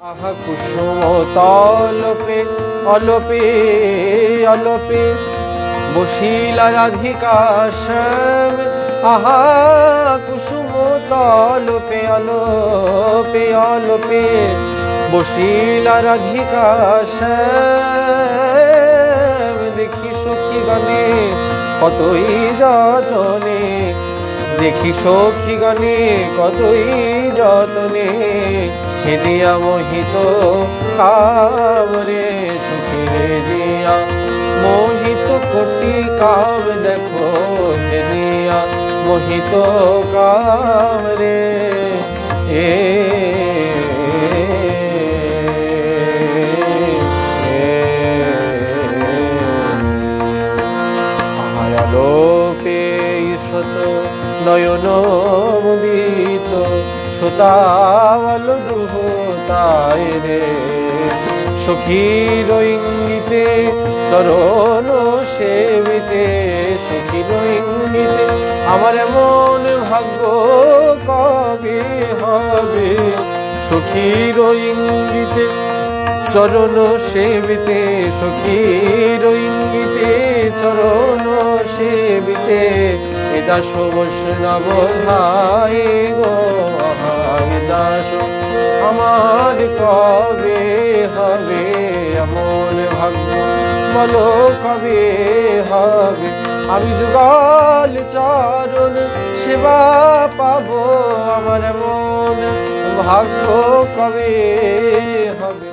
আহা কুসুম তলপে অলপে অলপে বসিলা রাধিকা শ্যাম। আহা কুসুম তলপে অলপে অলপে বসিলা রাধিকা শ্যাম। দেখি সখী গণে কতই যতনে, দেখি সখী গণে কতই যতনে, হেদিয়া মোহিত কামরে সুখী হেদিয়া মোহিত কোটি কাম। দেখো হেদিয়া মোহিত কামরে আলোপে ঈশত নয়ন মুদিত শ্রোতাবল দুহতায় রে। সখীর ইঙ্গিতে চরণ সেবিতে, সখীর ইঙ্গিতে আমার এমন ভাগ্য কবে হবে। সখীর ইঙ্গিতে চরণ সেবিতে, সখীর ইঙ্গিতে চরণ সেবিতে, এ দাস বৈষ্ণব ভাই গো দাস আমার কবে হবে এমন ভাগ্য, বলো কবে হবে। আমি যুগল চরণ সেবা পাবো, আমার এমন ভাগ্য কবে হবে।